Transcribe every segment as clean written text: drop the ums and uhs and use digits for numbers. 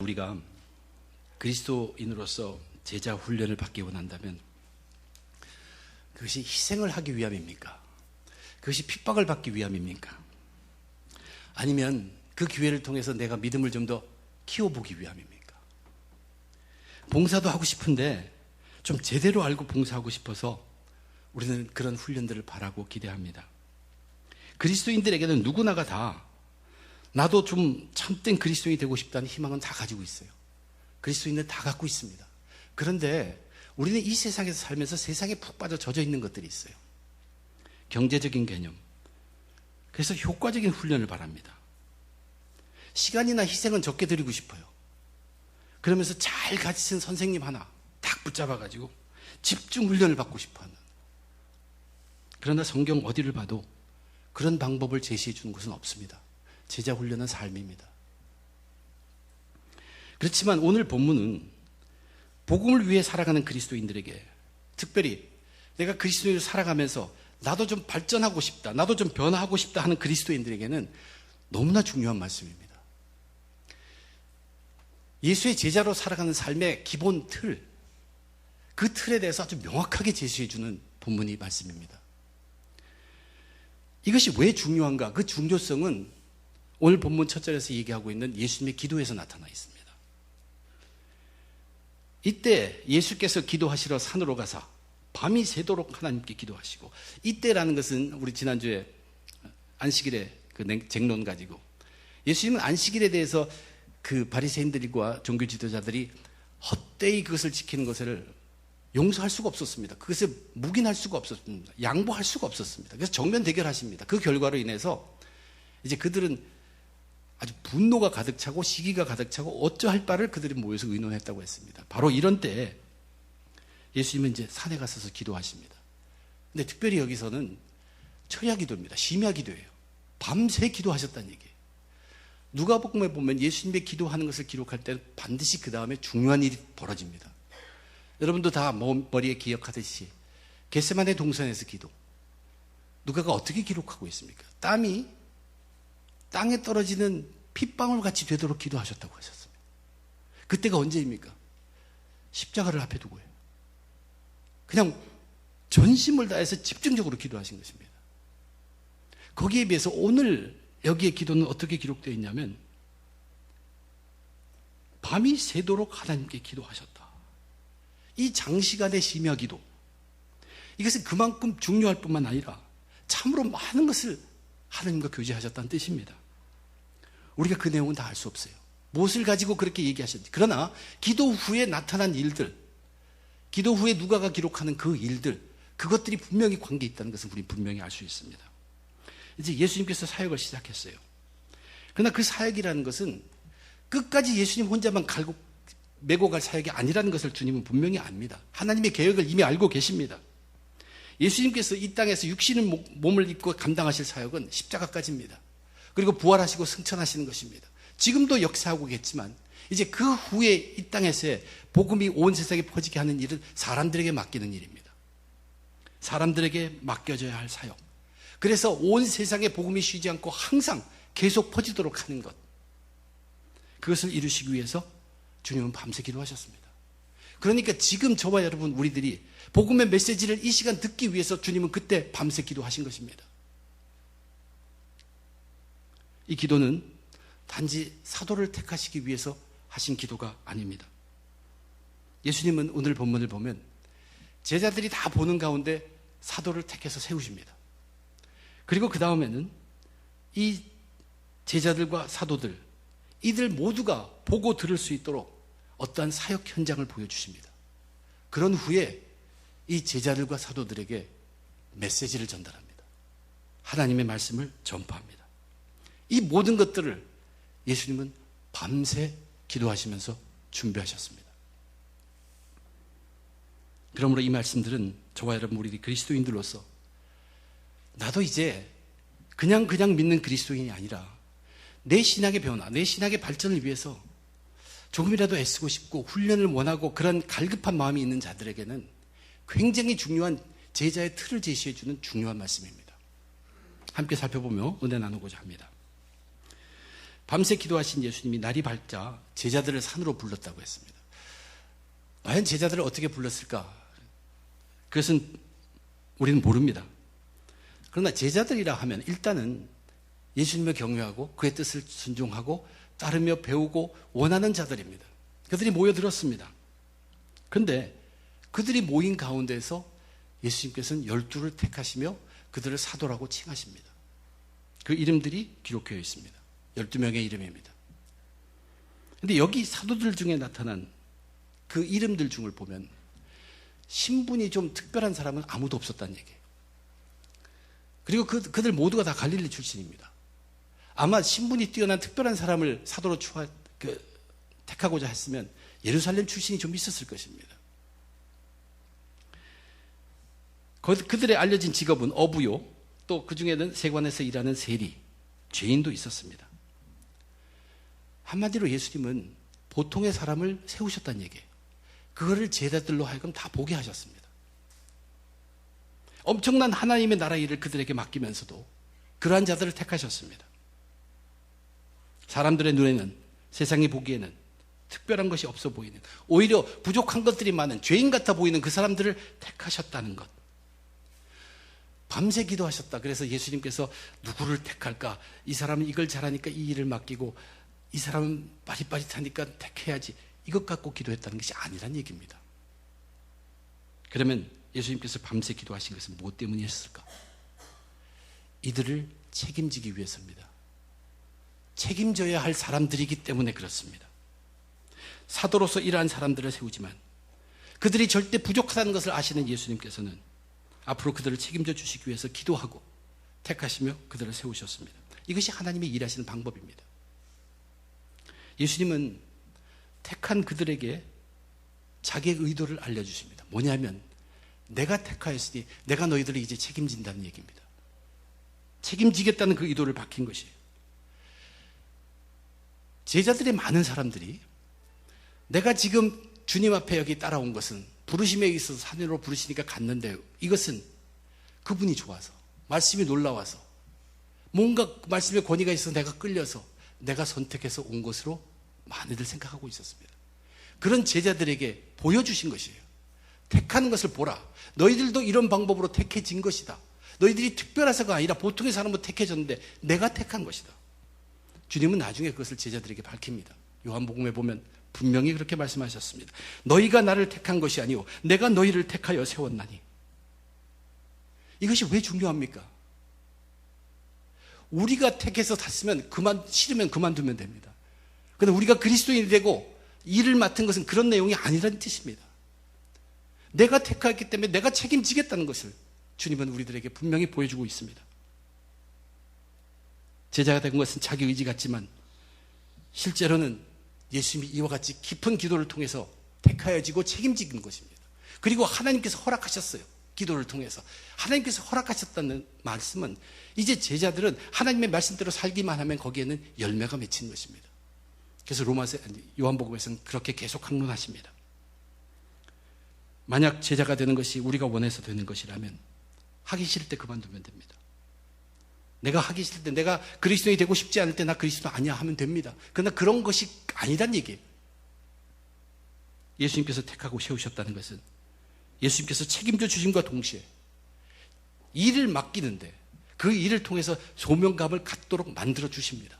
우리가 그리스도인으로서 제자 훈련을 받기 원한다면 그것이 희생을 하기 위함입니까? 그것이 핍박을 받기 위함입니까? 아니면 그 기회를 통해서 내가 믿음을 좀 더 키워보기 위함입니까? 봉사도 하고 싶은데 좀 제대로 알고 봉사하고 싶어서 우리는 그런 훈련들을 바라고 기대합니다. 그리스도인들에게는 누구나가 다 나도 좀 참된 그리스도인이 되고 싶다는 희망은 다 가지고 있어요. 그리스도인은 다 갖고 있습니다. 그런데 우리는 이 세상에서 살면서 세상에 푹 빠져 젖어 있는 것들이 있어요. 경제적인 개념. 그래서 효과적인 훈련을 바랍니다. 시간이나 희생은 적게 드리고 싶어요. 그러면서 잘 가르치는 선생님 하나 딱 붙잡아가지고 집중 훈련을 받고 싶어하는. 그러나 성경 어디를 봐도 그런 방법을 제시해 주는 것은 없습니다. 제자 훈련은 삶입니다. 그렇지만 오늘 본문은 복음을 위해 살아가는 그리스도인들에게, 특별히 내가 그리스도인으로 살아가면서 나도 좀 발전하고 싶다, 나도 좀 변화하고 싶다 하는 그리스도인들에게는 너무나 중요한 말씀입니다. 예수의 제자로 살아가는 삶의 기본 틀, 그 틀에 대해서 아주 명확하게 제시해 주는 본문이 말씀입니다. 이것이 왜 중요한가? 그 중요성은 오늘 본문 첫 절에서 얘기하고 있는 예수님의 기도에서 나타나 있습니다. 이때 예수께서 기도하시러 산으로 가사 밤이 새도록 하나님께 기도하시고, 이때라는 것은 우리 지난주에 안식일에 그 쟁론 가지고 예수님은 안식일에 대해서 그 바리새인들과 종교 지도자들이 헛되이 그것을 지키는 것을 용서할 수가 없었습니다. 그것을 묵인할 수가 없었습니다. 양보할 수가 없었습니다. 그래서 정면 대결하십니다. 그 결과로 인해서 이제 그들은 아주 분노가 가득 차고 시기가 가득 차고 어쩌할 바를 그들이 모여서 의논했다고 했습니다. 바로 이런 때 예수님은 이제 산에 가셔서 기도하십니다. 근데 특별히 여기서는 철야 기도입니다. 심야 기도예요. 밤새 기도하셨다는 얘기예요. 누가복음에 보면 예수님의 기도하는 것을 기록할 때 반드시 그 다음에 중요한 일이 벌어집니다. 여러분도 다 머리에 기억하듯이 겟세마네 동산에서 기도, 누가가 어떻게 기록하고 있습니까? 땀이 땅에 떨어지는 핏방울 같이 되도록 기도하셨다고 하셨습니다. 그때가 언제입니까? 십자가를 앞에 두고요. 그냥 전심을 다해서 집중적으로 기도하신 것입니다. 거기에 비해서 오늘 여기에 기도는 어떻게 기록되어 있냐면 밤이 새도록 하나님께 기도하셨다. 이 장시간의 심야 기도, 이것은 그만큼 중요할 뿐만 아니라 참으로 많은 것을 하나님과 교제하셨다는 뜻입니다. 우리가 그 내용은 다 알 수 없어요. 무엇을 가지고 그렇게 얘기하셨는지. 그러나 기도 후에 나타난 일들, 기도 후에 누가가 기록하는 그 일들, 그것들이 분명히 관계 있다는 것을 우리는 분명히 알 수 있습니다. 이제 예수님께서 사역을 시작했어요. 그러나 그 사역이라는 것은 끝까지 예수님 혼자만 메고 갈 사역이 아니라는 것을 주님은 분명히 압니다. 하나님의 계획을 이미 알고 계십니다. 예수님께서 이 땅에서 육신의 몸을 입고 감당하실 사역은 십자가까지입니다. 그리고 부활하시고 승천하시는 것입니다. 지금도 역사하고 계겠지만 이제 그 후에 이 땅에서의 복음이 온 세상에 퍼지게 하는 일은 사람들에게 맡기는 일입니다. 사람들에게 맡겨져야 할 사역. 그래서 온 세상에 복음이 쉬지 않고 항상 계속 퍼지도록 하는 것, 그것을 이루시기 위해서 주님은 밤새 기도하셨습니다. 그러니까 지금 저와 여러분 우리들이 복음의 메시지를 이 시간 듣기 위해서 주님은 그때 밤새 기도하신 것입니다. 이 기도는 단지 사도를 택하시기 위해서 하신 기도가 아닙니다. 예수님은 오늘 본문을 보면 제자들이 다 보는 가운데 사도를 택해서 세우십니다. 그리고 그 다음에는 이 제자들과 사도들, 이들 모두가 보고 들을 수 있도록 어떠한 사역 현장을 보여주십니다. 그런 후에 이 제자들과 사도들에게 메시지를 전달합니다. 하나님의 말씀을 전파합니다. 이 모든 것들을 예수님은 밤새 기도하시면서 준비하셨습니다. 그러므로 이 말씀들은 저와 여러분 우리 그리스도인들로서 나도 이제 그냥 믿는 그리스도인이 아니라 내 신학의 변화, 내 신학의 발전을 위해서 조금이라도 애쓰고 싶고 훈련을 원하고 그런 갈급한 마음이 있는 자들에게는 굉장히 중요한 제자의 틀을 제시해 주는 중요한 말씀입니다. 함께 살펴보며 은혜 나누고자 합니다. 밤새 기도하신 예수님이 날이 밝자 제자들을 산으로 불렀다고 했습니다. 과연 제자들을 어떻게 불렀을까? 그것은 우리는 모릅니다. 그러나 제자들이라 하면 일단은 예수님을 경외하고 그의 뜻을 순종하고 따르며 배우고 원하는 자들입니다. 그들이 모여들었습니다. 그런데 그들이 모인 가운데서 예수님께서는 12를 택하시며 그들을 사도라고 칭하십니다. 그 이름들이 기록되어 있습니다. 12명의 이름입니다. 그런데 여기 사도들 중에 나타난 그 이름들 중을 보면 신분이 좀 특별한 사람은 아무도 없었다는 얘기예요. 그리고 그들 모두가 다 갈릴리 출신입니다. 아마 신분이 뛰어난 특별한 사람을 사도로 택하고자 했으면 예루살렘 출신이 좀 있었을 것입니다. 그들의 알려진 직업은 어부요, 또 그 중에는 세관에서 일하는 세리, 죄인도 있었습니다. 한마디로 예수님은 보통의 사람을 세우셨다는 얘기예요. 그거를 제자들로 하여금 다 보게 하셨습니다. 엄청난 하나님의 나라 일을 그들에게 맡기면서도 그러한 자들을 택하셨습니다. 사람들의 눈에는, 세상이 보기에는 특별한 것이 없어 보이는, 오히려 부족한 것들이 많은 죄인 같아 보이는 그 사람들을 택하셨다는 것. 밤새 기도하셨다. 그래서 예수님께서 누구를 택할까? 이 사람은 이걸 잘하니까 이 일을 맡기고, 이 사람은 빠릿빠릿하니까 택해야지. 이것 갖고 기도했다는 것이 아니란 얘기입니다. 그러면 예수님께서 밤새 기도하신 것은 무엇 때문이었을까? 이들을 책임지기 위해서입니다. 책임져야 할 사람들이기 때문에 그렇습니다. 사도로서 이러한 사람들을 세우지만 그들이 절대 부족하다는 것을 아시는 예수님께서는 앞으로 그들을 책임져 주시기 위해서 기도하고 택하시며 그들을 세우셨습니다. 이것이 하나님의 일하시는 방법입니다. 예수님은 택한 그들에게 자기의 의도를 알려주십니다. 뭐냐면 내가 택하였으니 내가 너희들을 이제 책임진다는 얘기입니다. 책임지겠다는 그 의도를 밝힌 것이에요. 제자들의 많은 사람들이 내가 지금 주님 앞에 여기 따라온 것은 부르심에 있어서 산으로 부르시니까 갔는데 이것은 그분이 좋아서, 말씀이 놀라워서, 뭔가 말씀의 권위가 있어서 내가 끌려서 내가 선택해서 온 것으로 많이들 생각하고 있었습니다. 그런 제자들에게 보여주신 것이에요. 택하는 것을 보라. 너희들도 이런 방법으로 택해진 것이다. 너희들이 특별해서가 아니라 보통의 사람으로 택해졌는데 내가 택한 것이다. 주님은 나중에 그것을 제자들에게 밝힙니다. 요한복음에 보면 분명히 그렇게 말씀하셨습니다. 너희가 나를 택한 것이 아니오 내가 너희를 택하여 세웠나니. 이것이 왜 중요합니까? 우리가 택해서 탔으면 싫으면 그만두면 됩니다. 그런데 우리가 그리스도인이 되고 일을 맡은 것은 그런 내용이 아니라는 뜻입니다. 내가 택하였기 때문에 내가 책임지겠다는 것을 주님은 우리들에게 분명히 보여주고 있습니다. 제자가 된 것은 자기 의지 같지만 실제로는 예수님이 이와 같이 깊은 기도를 통해서 택하여지고 책임지는 것입니다. 그리고 하나님께서 허락하셨어요. 기도를 통해서 하나님께서 허락하셨다는 말씀은 이제 제자들은 하나님의 말씀대로 살기만 하면 거기에는 열매가 맺히는 것입니다. 그래서 요한복음에서는 그렇게 계속 항론하십니다. 만약 제자가 되는 것이 우리가 원해서 되는 것이라면 하기 싫을 때 그만두면 됩니다. 내가 하기 싫을 때, 내가 그리스도인이 되고 싶지 않을 때 나 그리스도 아니야 하면 됩니다. 그러나 그런 것이 아니란 얘기예요. 예수님께서 택하고 세우셨다는 것은 예수님께서 책임져 주심과 동시에 일을 맡기는데 그 일을 통해서 소명감을 갖도록 만들어 주십니다.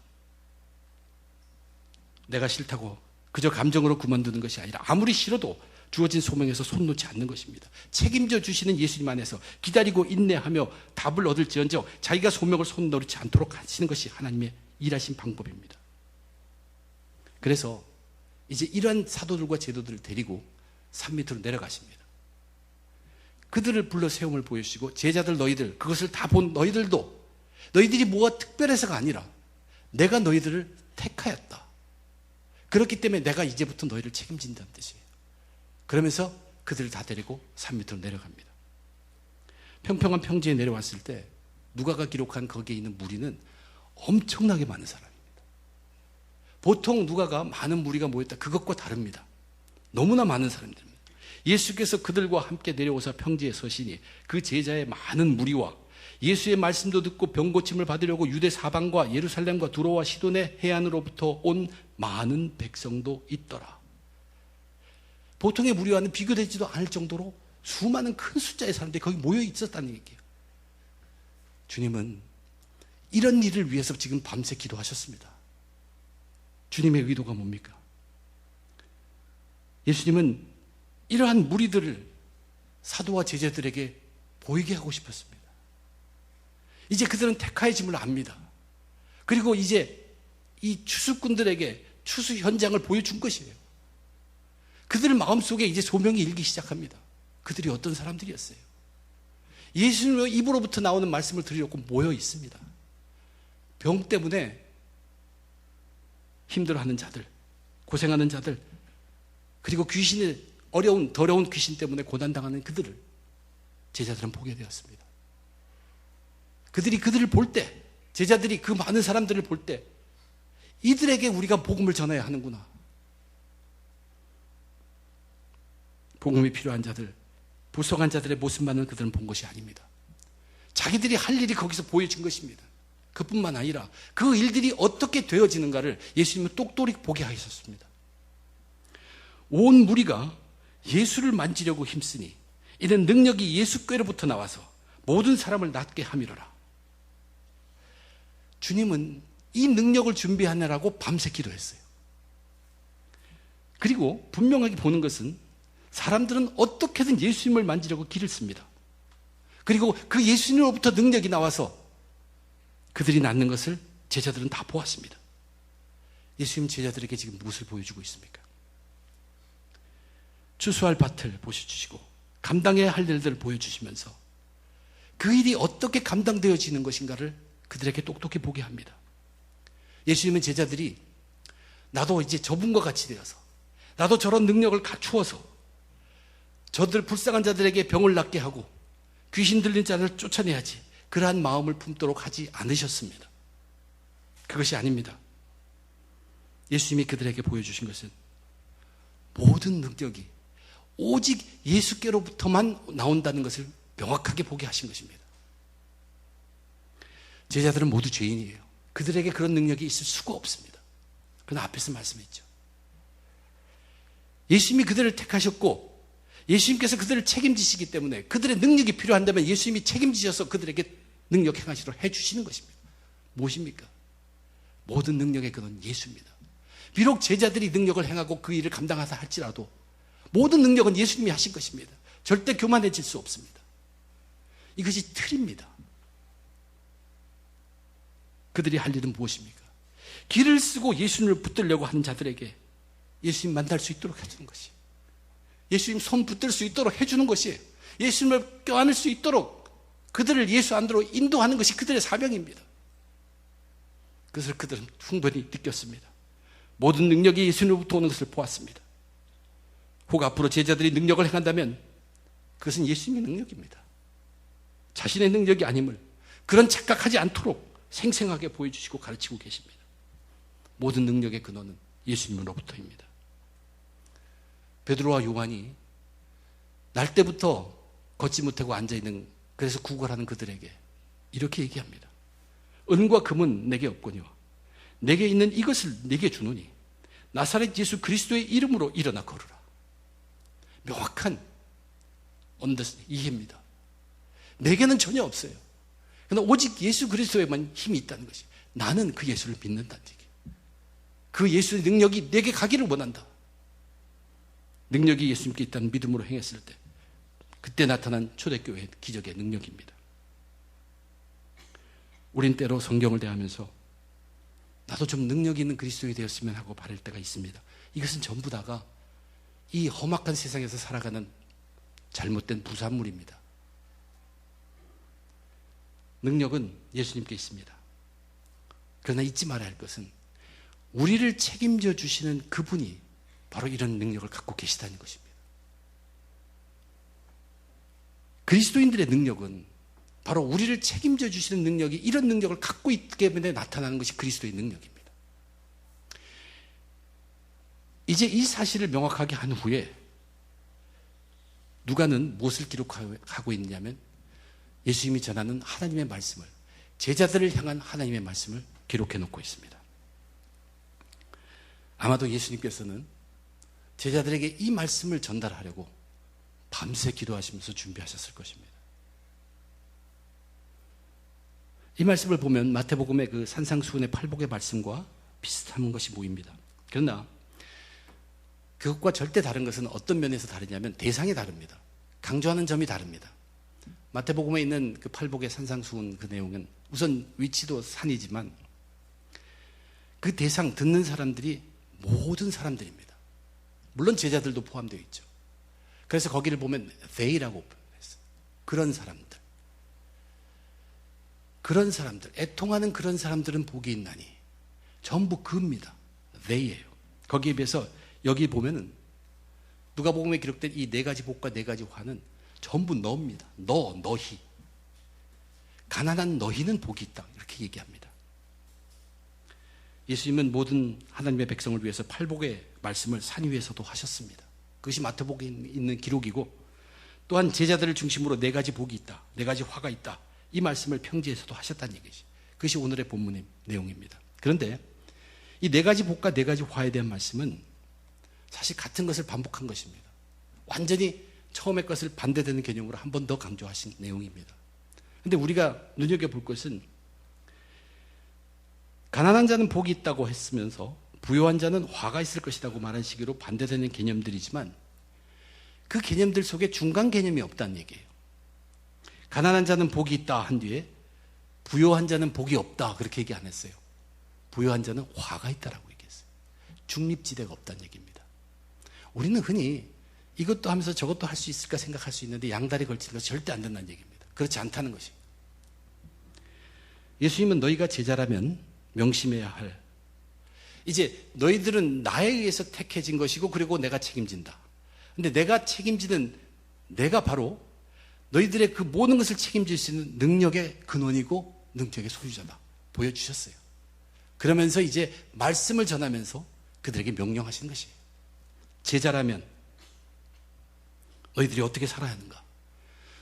내가 싫다고 그저 감정으로 그만두는 것이 아니라 아무리 싫어도 주어진 소명에서 손 놓지 않는 것입니다. 책임져 주시는 예수님 안에서 기다리고 인내하며 답을 얻을지언정 자기가 소명을 손 놓지 않도록 하시는 것이 하나님의 일하신 방법입니다. 그래서 이제 이러한 사도들과 제도들을 데리고 산 밑으로 내려가십니다. 그들을 불러 세움을 보여주시고 제자들 너희들 그것을 다 본 너희들도 너희들이 뭐가 특별해서가 아니라 내가 너희들을 택하였다. 그렇기 때문에 내가 이제부터 너희를 책임진다는 뜻이에요. 그러면서 그들을 다 데리고 산 밑으로 내려갑니다. 평평한 평지에 내려왔을 때 누가가 기록한 거기에 있는 무리는 엄청나게 많은 사람입니다. 보통 누가가 많은 무리가 모였다 그것과 다릅니다. 너무나 많은 사람들입니다. 예수께서 그들과 함께 내려오사 평지에 서시니 그 제자의 많은 무리와 예수의 말씀도 듣고 병 고침을 받으려고 유대 사방과 예루살렘과 두로와 시돈의 해안으로부터 온 많은 백성도 있더라. 보통의 무리와는 비교되지도 않을 정도로 수많은 큰 숫자의 사람들이 거기 모여 있었다는 얘기예요. 주님은 이런 일을 위해서 지금 밤새 기도하셨습니다. 주님의 의도가 뭡니까? 예수님은 이러한 무리들을 사도와 제자들에게 보이게 하고 싶었습니다. 이제 그들은 택하의 짐을 압니다. 그리고 이제 이 추수꾼들에게 추수 현장을 보여준 것이에요. 그들 마음속에 이제 소명이 일기 시작합니다. 그들이 어떤 사람들이었어요? 예수님의 입으로부터 나오는 말씀을 들으려고 모여 있습니다. 병 때문에 힘들어하는 자들, 고생하는 자들, 그리고 귀신의 더러운 귀신 때문에 고난당하는 그들을 제자들은 보게 되었습니다. 그들을 볼 때, 제자들이 그 많은 사람들을 볼 때 이들에게 우리가 복음을 전해야 하는구나. 복음이 필요한 자들, 부성한 자들의 모습만을 그들은 본 것이 아닙니다. 자기들이 할 일이 거기서 보여진 것입니다. 그뿐만 아니라 그 일들이 어떻게 되어지는가를 예수님은 똑똑히 보게 하셨습니다. 온 무리가 예수를 만지려고 힘쓰니 이는 능력이 예수께로부터 나와서 모든 사람을 낫게 함이로라. 주님은 이 능력을 준비하느라고 밤새 기도했어요. 그리고 분명하게 보는 것은 사람들은 어떻게든 예수님을 만지려고 길을 씁니다. 그리고 그 예수님으로부터 능력이 나와서 그들이 낫는 것을 제자들은 다 보았습니다. 예수님 제자들에게 지금 무엇을 보여주고 있습니까? 추수할 밭을 보여주시고 감당해야 할 일들을 보여주시면서 그 일이 어떻게 감당되어지는 것인가를 그들에게 똑똑히 보게 합니다. 예수님은 제자들이 나도 이제 저분과 같이 되어서 나도 저런 능력을 갖추어서 저들 불쌍한 자들에게 병을 낫게 하고 귀신 들린 자를 쫓아내야지, 그러한 마음을 품도록 하지 않으셨습니다. 그것이 아닙니다. 예수님이 그들에게 보여주신 것은 모든 능력이 오직 예수께로부터만 나온다는 것을 명확하게 보게 하신 것입니다. 제자들은 모두 죄인이에요. 그들에게 그런 능력이 있을 수가 없습니다. 그러나 앞에서 말씀했죠. 예수님이 그들을 택하셨고 예수님께서 그들을 책임지시기 때문에 그들의 능력이 필요한다면 예수님이 책임지셔서 그들에게 능력 행하시도록 해주시는 것입니다. 무엇입니까? 모든 능력의 근원 예수입니다. 비록 제자들이 능력을 행하고 그 일을 감당하다 할지라도 모든 능력은 예수님이 하신 것입니다. 절대 교만해질 수 없습니다. 이것이 틀입니다. 그들이 할 일은 무엇입니까? 길을 쓰고 예수님을 붙들려고 하는 자들에게 예수님 만날 수 있도록 해주는 것이, 예수님 손 붙들 수 있도록 해주는 것이에요. 예수님을 껴안을 수 있도록 그들을 예수 안으로 인도하는 것이 그들의 사명입니다. 그것을 그들은 충분히 느꼈습니다. 모든 능력이 예수님으로부터 오는 것을 보았습니다. 혹 앞으로 제자들이 능력을 행한다면 그것은 예수님의 능력입니다. 자신의 능력이 아님을 그런 착각하지 않도록 생생하게 보여주시고 가르치고 계십니다. 모든 능력의 근원은 예수님으로부터입니다. 베드로와 요한이 날 때부터 걷지 못하고 앉아있는, 그래서 구걸하는 그들에게 이렇게 얘기합니다. 은과 금은 내게 없거니와 내게 있는 이것을 내게 주노니 나사렛 예수 그리스도의 이름으로 일어나 걸으라. 명확한 이해입니다. 내게는 전혀 없어요. 그러나 오직 예수 그리스도에만 힘이 있다는 것이, 나는 그 예수를 믿는다는 얘기예요. 그 예수의 능력이 내게 가기를 원한다. 능력이 예수님께 있다는 믿음으로 행했을 때 그때 나타난 초대교회의 기적의 능력입니다. 우린 때로 성경을 대하면서 나도 좀 능력 있는 그리스도인이 되었으면 하고 바랄 때가 있습니다. 이것은 전부 다가 이 험악한 세상에서 살아가는 잘못된 부산물입니다. 능력은 예수님께 있습니다. 그러나 잊지 말아야 할 것은 우리를 책임져 주시는 그분이 바로 이런 능력을 갖고 계시다는 것입니다. 그리스도인들의 능력은 바로 우리를 책임져 주시는 능력이, 이런 능력을 갖고 있기 때문에 나타나는 것이 그리스도의 능력입니다. 이제 이 사실을 명확하게 한 후에 누가는 무엇을 기록하고 있느냐면 예수님이 전하는 하나님의 말씀을, 제자들을 향한 하나님의 말씀을 기록해 놓고 있습니다. 아마도 예수님께서는 제자들에게 이 말씀을 전달하려고 밤새 기도하시면서 준비하셨을 것입니다. 이 말씀을 보면 마태복음의 그 산상수훈의 팔복의 말씀과 비슷한 것이 보입니다. 그러나 그것과 절대 다른 것은 어떤 면에서 다르냐면 대상이 다릅니다. 강조하는 점이 다릅니다. 마태복음에 있는 그 팔복의 산상수훈 그 내용은 우선 위치도 산이지만 그 대상 듣는 사람들이 모든 사람들입니다. 물론 제자들도 포함되어 있죠. 그래서 거기를 보면 they라고 했어요. 그런 사람들, 애통하는 그런 사람들은 복이 있나니. 전부 그입니다. they예요. 거기에 비해서 여기 보면은 누가복음에 기록된 이 네 가지 복과 네 가지 화는 전부 너입니다. 너희. 가난한 너희는 복이 있다. 이렇게 얘기합니다. 예수님은 모든 하나님의 백성을 위해서 팔복의 말씀을 산 위에서도 하셨습니다. 그것이 마태복음에 있는 기록이고, 또한 제자들을 중심으로 네 가지 복이 있다, 네 가지 화가 있다, 이 말씀을 평지에서도 하셨다는 얘기죠. 그것이 오늘의 본문의 내용입니다. 그런데 이 네 가지 복과 네 가지 화에 대한 말씀은 사실 같은 것을 반복한 것입니다. 완전히 처음의 것을 반대되는 개념으로 한 번 더 강조하신 내용입니다. 그런데 우리가 눈여겨볼 것은 가난한 자는 복이 있다고 했으면서 부유한 자는 화가 있을 것이라고 말한 시기로 반대되는 개념들이지만 그 개념들 속에 중간 개념이 없다는 얘기예요. 가난한 자는 복이 있다 한 뒤에 부유한 자는 복이 없다 그렇게 얘기 안 했어요. 부유한 자는 화가 있다라고 얘기했어요. 중립지대가 없다는 얘기입니다. 우리는 흔히 이것도 하면서 저것도 할 수 있을까 생각할 수 있는데 양다리 걸치는 것은 절대 안 된다는 얘기입니다. 그렇지 않다는 것이. 예수님은 너희가 제자라면 명심해야 할, 이제 너희들은 나에 의해서 택해진 것이고 그리고 내가 책임진다. 근데 내가 책임지는 내가 바로 너희들의 그 모든 것을 책임질 수 있는 능력의 근원이고 능력의 소유자다 보여주셨어요. 그러면서 이제 말씀을 전하면서 그들에게 명령하시는 것이에요. 제자라면 너희들이 어떻게 살아야 하는가,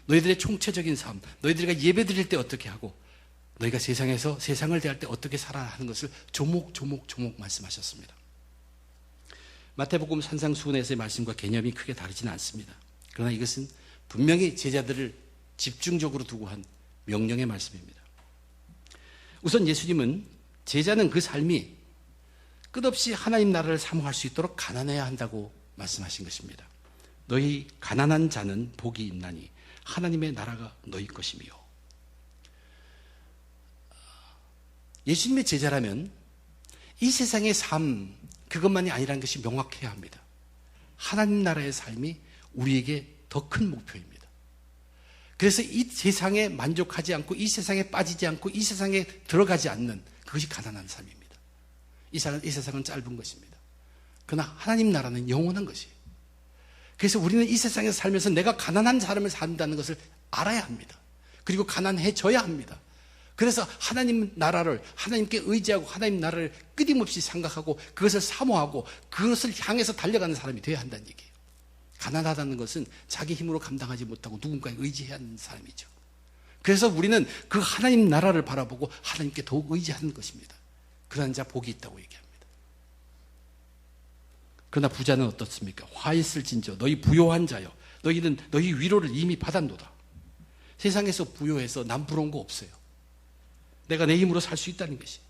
너희들의 총체적인 삶, 너희들이 예배 드릴 때 어떻게 하고 너희가 세상에서 세상을 대할 때 어떻게 살아야 하는 것을 조목조목 말씀하셨습니다. 마태복음 산상수훈에서의 말씀과 개념이 크게 다르지는 않습니다. 그러나 이것은 분명히 제자들을 집중적으로 두고 한 명령의 말씀입니다. 우선 예수님은 제자는 그 삶이 끝없이 하나님 나라를 사모할 수 있도록 가난해야 한다고 말씀하신 것입니다. 너희 가난한 자는 복이 있나니 하나님의 나라가 너희 것이며. 예수님의 제자라면 이 세상의 삶 그것만이 아니라는 것이 명확해야 합니다. 하나님 나라의 삶이 우리에게 더 큰 목표입니다. 그래서 이 세상에 만족하지 않고 이 세상에 빠지지 않고 이 세상에 들어가지 않는 그것이 가난한 삶입니다. 이 세상은 짧은 것입니다. 그러나 하나님 나라는 영원한 것이에요. 그래서 우리는 이 세상에서 살면서 내가 가난한 삶을 산다는 것을 알아야 합니다. 그리고 가난해져야 합니다. 그래서 하나님 나라를, 하나님께 의지하고 하나님 나라를 끊임없이 생각하고 그것을 사모하고 그것을 향해서 달려가는 사람이 되어야 한다는 얘기예요. 가난하다는 것은 자기 힘으로 감당하지 못하고 누군가에 의지해야 하는 사람이죠. 그래서 우리는 그 하나님 나라를 바라보고 하나님께 더욱 의지하는 것입니다. 그러한 자 복이 있다고 얘기합니다. 그러나 부자는 어떻습니까? 화 있을진저 너희 부요한 자여, 너희는 너희 위로를 이미 받았노다. 세상에서 부요해서 남 부러운 거 없어요. 내가 내 힘으로 살 수 있다는 것이,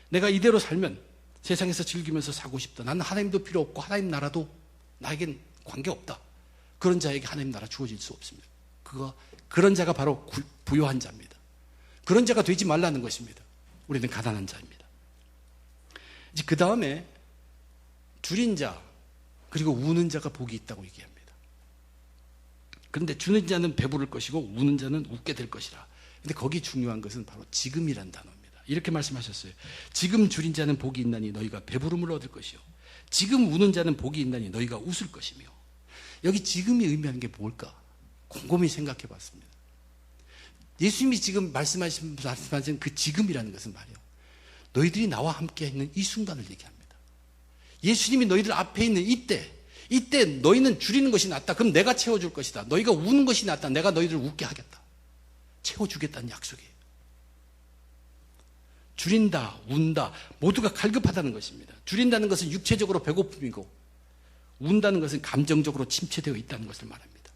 내가 이대로 살면 세상에서 즐기면서 사고 싶다, 나는 하나님도 필요 없고 하나님 나라도 나에겐 관계없다, 그런 자에게 하나님 나라 주어질 수 없습니다. 그런 자가 바로 부요한 자입니다. 그런 자가 되지 말라는 것입니다. 우리는 가난한 자입니다. 이제 그 다음에 줄인 자 그리고 우는 자가 복이 있다고 얘기합니다. 그런데 주는 자는 배부를 것이고 우는 자는 웃게 될 것이라. 근데 거기 중요한 것은 바로 지금이란 단어입니다. 이렇게 말씀하셨어요. 지금 줄인 자는 복이 있나니 너희가 배부름을 얻을 것이요, 지금 우는 자는 복이 있나니 너희가 웃을 것이며. 여기 지금이 의미하는 게 뭘까 곰곰이 생각해 봤습니다. 예수님이 지금 말씀하신 그 지금이라는 것은 말이에요, 너희들이 나와 함께 있는 이 순간을 얘기합니다. 예수님이 너희들 앞에 있는 이때 너희는 줄이는 것이 낫다. 그럼 내가 채워줄 것이다. 너희가 우는 것이 낫다. 내가 너희들을 웃게 하겠다. 채워주겠다는 약속이에요. 줄인다, 운다, 모두가 갈급하다는 것입니다. 줄인다는 것은 육체적으로 배고픔이고, 운다는 것은 감정적으로 침체되어 있다는 것을 말합니다.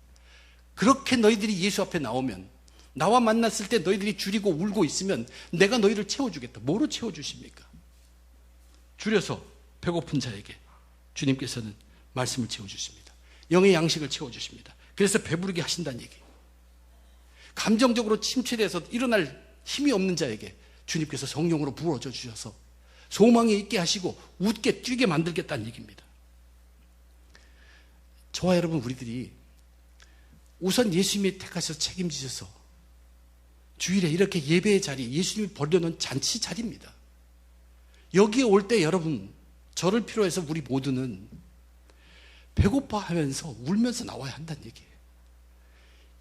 그렇게 너희들이 예수 앞에 나오면, 나와 만났을 때 너희들이 줄이고 울고 있으면 내가 너희를 채워주겠다. 뭐로 채워주십니까? 줄여서 배고픈 자에게 주님께서는 말씀을 채워주십니다. 영의 양식을 채워주십니다. 그래서 배부르게 하신다는 얘기예요. 감정적으로 침체돼서 일어날 힘이 없는 자에게 주님께서 성령으로 부어줘 주셔서 소망이 있게 하시고 웃게 뛰게 만들겠다는 얘기입니다. 저와 여러분, 우리들이 우선 예수님이 택하셔서 책임지셔서 주일에 이렇게 예배의 자리, 예수님이 벌려놓은 잔치 자리입니다. 여기에 올 때 여러분, 저를 필요해서 우리 모두는 배고파하면서 울면서 나와야 한다는 얘기예요.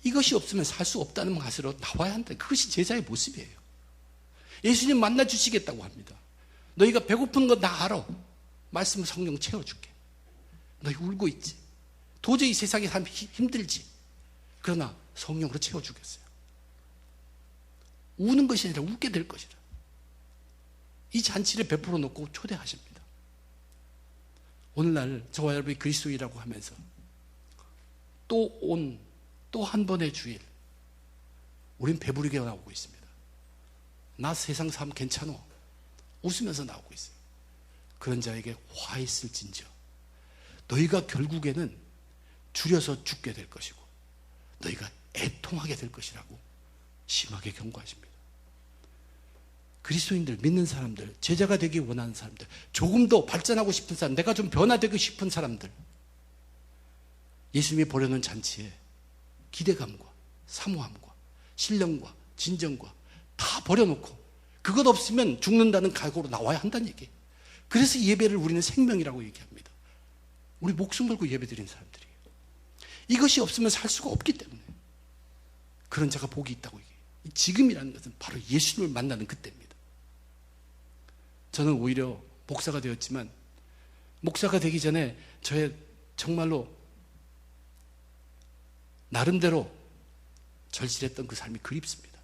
이것이 없으면 살 수 없다는 것으로 나와야 한다. 그것이 제자의 모습이에요. 예수님 만나 주시겠다고 합니다. 너희가 배고픈 거 나 알아. 말씀을 성령 채워줄게. 너희 울고 있지. 도저히 세상에 살면 힘들지. 그러나 성령으로 채워주겠어요. 우는 것이 아니라 웃게 될 것이라. 이 잔치를 베풀어 놓고 초대하십니다. 오늘날 저와 여러분이 그리스도인이라고 하면서 또 한 번의 주일, 우린 배부르게 나오고 있습니다. 나 세상 삶 괜찮어. 웃으면서 나오고 있어요. 그런 자에게 화 있을진저. 너희가 결국에는 줄여서 죽게 될 것이고 너희가 애통하게 될 것이라고 심하게 경고하십니다. 그리스도인들, 믿는 사람들, 제자가 되기 원하는 사람들, 조금 더 발전하고 싶은 사람, 내가 좀 변화되고 싶은 사람들, 예수님이 벌여놓은 잔치에 기대감과 사모함과 신령과 진정과 다 버려놓고 그것 없으면 죽는다는 각오로 나와야 한다는 얘기예요. 그래서 예배를 우리는 생명이라고 얘기합니다. 우리 목숨 걸고 예배드리는 사람들이에요. 이것이 없으면 살 수가 없기 때문에 그런 자가 복이 있다고 얘기해요. 지금이라는 것은 바로 예수님을 만나는 그때입니다. 저는 오히려 목사가 되었지만 목사가 되기 전에 저의 정말로 나름대로 절실했던 그 삶이 그립습니다.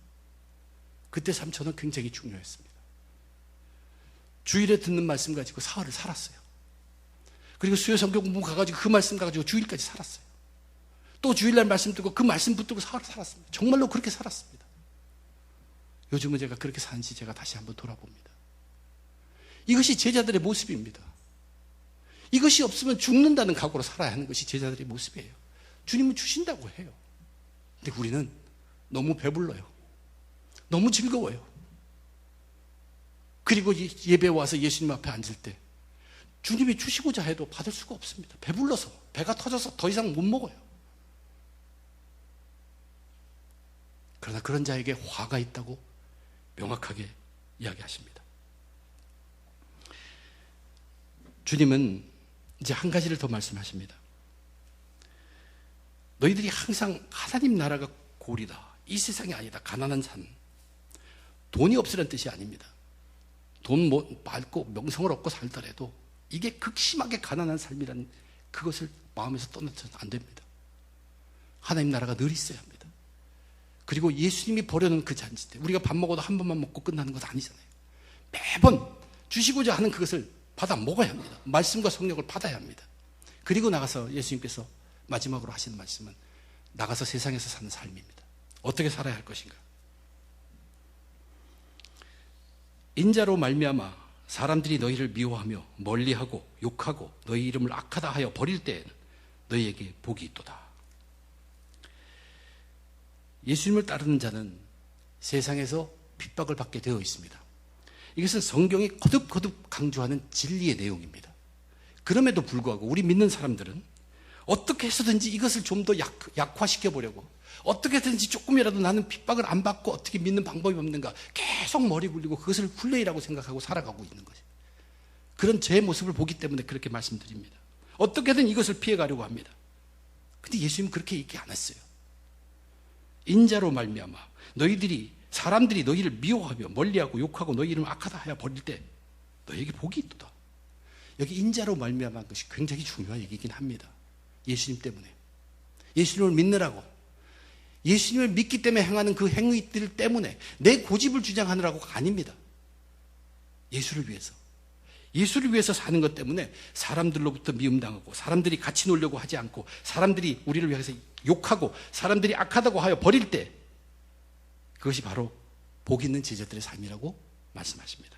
그때 삶 저는 굉장히 중요했습니다. 주일에 듣는 말씀 가지고 사흘을 살았어요. 그리고 수요 성경 공부 가가지고 그 말씀 가지고 주일까지 살았어요. 또 주일날 말씀 듣고 그 말씀 붙들고 사흘을 살았습니다. 정말로 그렇게 살았습니다. 요즘은 제가 그렇게 사는지 제가 다시 한번 돌아봅니다. 이것이 제자들의 모습입니다. 이것이 없으면 죽는다는 각오로 살아야 하는 것이 제자들의 모습이에요. 주님은 주신다고 해요. 근데 우리는 너무 배불러요. 너무 즐거워요. 그리고 예배에 와서 예수님 앞에 앉을 때 주님이 주시고자 해도 받을 수가 없습니다. 배불러서, 배가 터져서 더 이상 못 먹어요. 그러나 그런 자에게 화가 있다고 명확하게 이야기하십니다. 주님은 이제 한 가지를 더 말씀하십니다. 너희들이 항상 하나님 나라가 골이다. 이 세상이 아니다. 가난한 삶. 돈이 없으란 뜻이 아닙니다. 돈 많고 명성을 얻고 살더라도 이게 극심하게 가난한 삶이라는 그것을 마음에서 떠나서는 안 됩니다. 하나님 나라가 늘 있어야 합니다. 그리고 예수님이 버려놓은 그 잔치 때 우리가 밥 먹어도 한 번만 먹고 끝나는 것 아니잖아요. 매번 주시고자 하는 그것을 받아 먹어야 합니다. 말씀과 성령을 받아야 합니다. 그리고 나가서 예수님께서 마지막으로 하시는 말씀은 나가서 세상에서 사는 삶입니다. 어떻게 살아야 할 것인가? 인자로 말미암아 사람들이 너희를 미워하며 멀리하고 욕하고 너희 이름을 악하다 하여 버릴 때에는 너희에게 복이 있도다. 예수님을 따르는 자는 세상에서 핍박을 받게 되어 있습니다. 이것은 성경이 거듭거듭 강조하는 진리의 내용입니다. 그럼에도 불구하고 우리 믿는 사람들은 어떻게 해서든지 이것을 좀 더 약화시켜 보려고 어떻게든지 조금이라도 나는 핍박을 안 받고 어떻게 믿는 방법이 없는가 계속 머리 굴리고 그것을 훈련이라고 생각하고 살아가고 있는 거죠. 그런 제 모습을 보기 때문에 그렇게 말씀드립니다. 어떻게든 이것을 피해가려고 합니다. 근데 예수님은 그렇게 얘기 안 했어요. 인자로 말미암아 사람들이 너희를 미워하며 멀리하고 욕하고 너희 이름을 악하다 하여 버릴 때 너희에게 복이 있도다. 여기 인자로 말미암은 것이 굉장히 중요한 얘기긴 합니다. 예수님 때문에. 예수님을 믿느라고 예수님을 믿기 때문에 행하는 그 행위들 때문에 내 고집을 주장하느라고가 아닙니다. 예수를 위해서. 예수를 위해서 사는 것 때문에 사람들로부터 미움당하고 사람들이 같이 놀려고 하지 않고 사람들이 우리를 위해서 욕하고 사람들이 악하다고 하여 버릴 때 그것이 바로 복 있는 제자들의 삶이라고 말씀하십니다.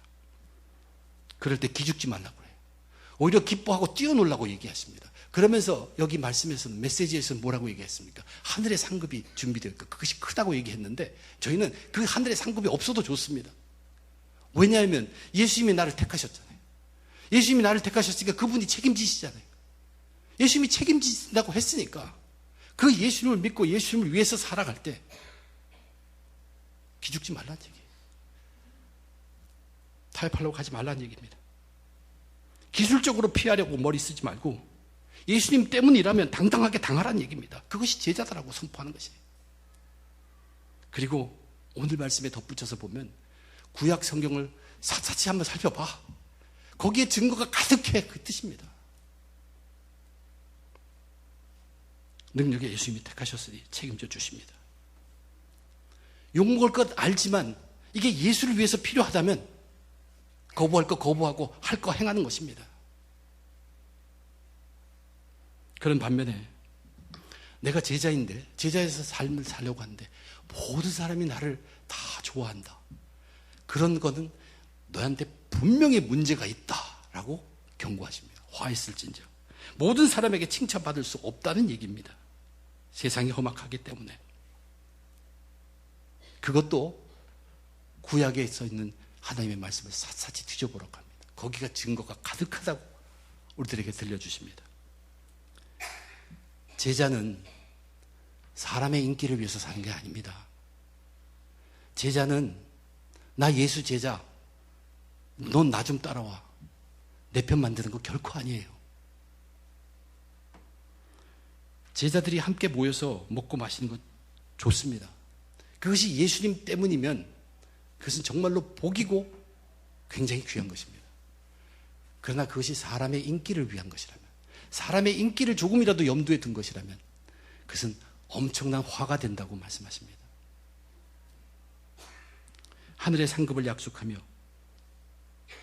그럴 때 기죽지 말라고 해요. 오히려 기뻐하고 뛰어놀라고 얘기하십니다. 그러면서 여기 말씀에서는 메시지에서는 뭐라고 얘기했습니까? 하늘의 상급이 준비되어 있고 그것이 크다고 얘기했는데 저희는 그 하늘의 상급이 없어도 좋습니다. 왜냐하면 예수님이 나를 택하셨잖아요. 예수님이 나를 택하셨으니까 그분이 책임지시잖아요. 예수님이 책임지신다고 했으니까 그 예수님을 믿고 예수님을 위해서 살아갈 때 기죽지 말라는 얘기예요. 타협하려고 하지 말라는 얘기입니다. 기술적으로 피하려고 머리 쓰지 말고 예수님 때문이라면 당당하게 당하라는 얘기입니다. 그것이 제자다라고 선포하는 것이에요. 그리고 오늘 말씀에 덧붙여서 보면 구약 성경을 샅샅이 한번 살펴봐. 거기에 증거가 가득해. 그 뜻입니다. 능력에 예수님이 택하셨으니 책임져 주십니다. 욕먹을 것 알지만 이게 예수를 위해서 필요하다면 거부할 거 거부하고 할 거 행하는 것입니다. 그런 반면에 내가 제자인데 제자에서 삶을 살려고 하는데 모든 사람이 나를 다 좋아한다. 그런 거는 너한테 분명히 문제가 있다라고 경고하십니다. 화했을진저. 모든 사람에게 칭찬받을 수 없다는 얘기입니다. 세상이 험악하기 때문에. 그것도 구약에 써 있는 하나님의 말씀을 샅샅이 뒤져보라고 합니다. 거기가 증거가 가득하다고 우리들에게 들려주십니다. 제자는 사람의 인기를 위해서 사는 게 아닙니다. 제자는 나 예수 제자, 넌 나 좀 따라와. 내 편 만드는 거 결코 아니에요. 제자들이 함께 모여서 먹고 마시는 것 좋습니다. 그것이 예수님 때문이면 그것은 정말로 복이고 굉장히 귀한 것입니다. 그러나 그것이 사람의 인기를 위한 것이라면, 사람의 인기를 조금이라도 염두에 둔 것이라면 그것은 엄청난 화가 된다고 말씀하십니다. 하늘의 상급을 약속하며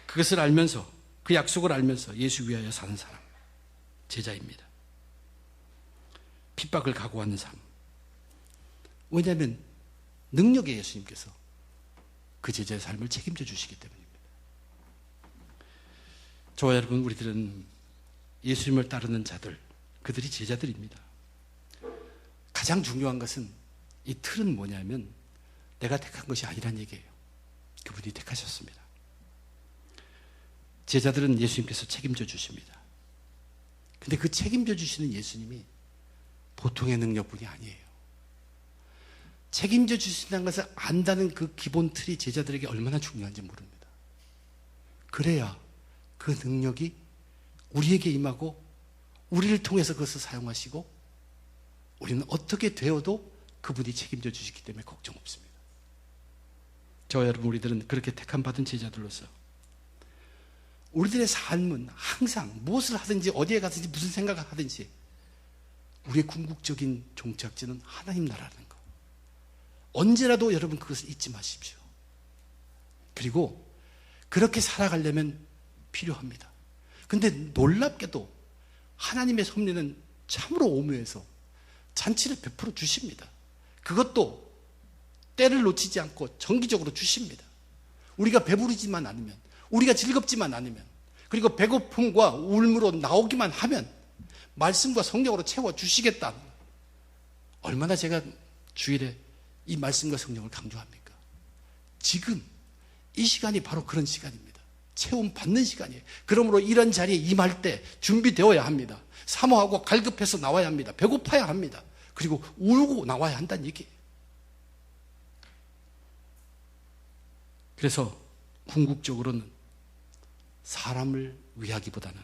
그것을 알면서, 그 약속을 알면서 예수 위하여 사는 사람, 제자입니다. 핍박을 각오하는 삶. 왜냐하면 능력의 예수님께서 그 제자의 삶을 책임져 주시기 때문입니다. 저와 여러분, 우리들은 예수님을 따르는 자들, 그들이 제자들입니다. 가장 중요한 것은, 이 틀은 뭐냐면 내가 택한 것이 아니란 얘기예요. 그분이 택하셨습니다. 제자들은 예수님께서 책임져 주십니다. 근데 그 책임져 주시는 예수님이 보통의 능력뿐이 아니에요. 책임져 주신다는 것을 안다는 그 기본 틀이 제자들에게 얼마나 중요한지 모릅니다. 그래야 그 능력이 우리에게 임하고 우리를 통해서 그것을 사용하시고 우리는 어떻게 되어도 그분이 책임져 주시기 때문에 걱정 없습니다. 저와 여러분, 우리들은 그렇게 택함 받은 제자들로서 우리들의 삶은 항상 무엇을 하든지 어디에 가든지 무슨 생각을 하든지 우리의 궁극적인 종착지는 하나님 나라라는 것. 언제라도 여러분 그것을 잊지 마십시오. 그리고 그렇게 살아가려면 필요합니다. 근데 놀랍게도 하나님의 섭리는 참으로 오묘해서 잔치를 베풀어 주십니다. 그것도 때를 놓치지 않고 정기적으로 주십니다. 우리가 배부르지만 않으면, 우리가 즐겁지만 않으면, 그리고 배고픔과 울므로 나오기만 하면 말씀과 성령으로 채워주시겠다. 얼마나 제가 주일에 이 말씀과 성령을 강조합니까? 지금 이 시간이 바로 그런 시간입니다. 체험 받는 시간이에요. 그러므로 이런 자리에 임할 때 준비되어야 합니다. 사모하고 갈급해서 나와야 합니다. 배고파야 합니다. 그리고 울고 나와야 한다는 얘기예요. 그래서 궁극적으로는 사람을 위하기보다는,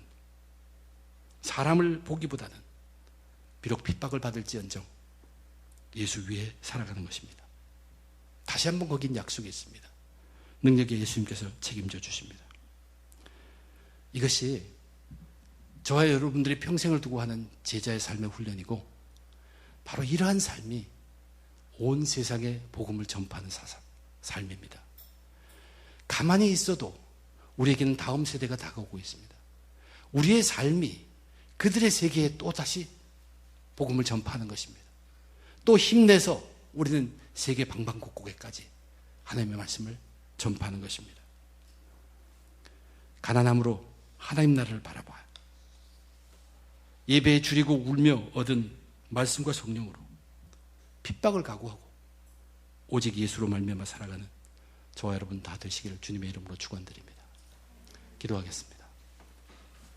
사람을 보기보다는 비록 핍박을 받을지언정 예수 위에 살아가는 것입니다. 다시 한번 거긴 약속이 있습니다. 능력의 예수님께서 책임져 주십니다. 이것이 저와 여러분들이 평생을 두고 하는 제자의 삶의 훈련이고, 바로 이러한 삶이 온 세상에 복음을 전파하는 삶입니다. 가만히 있어도 우리에게는 다음 세대가 다가오고 있습니다. 우리의 삶이 그들의 세계에 또다시 복음을 전파하는 것입니다. 또 힘내서 우리는 세계 방방곡곡에까지 하나님의 말씀을 전파하는 것입니다. 가난함으로 하나님 나라를 바라봐요. 예배에 줄이고 울며 얻은 말씀과 성령으로 핍박을 각오하고 오직 예수로 말미암아 살아가는 저와 여러분 다 되시기를 주님의 이름으로 축원드립니다. 기도하겠습니다.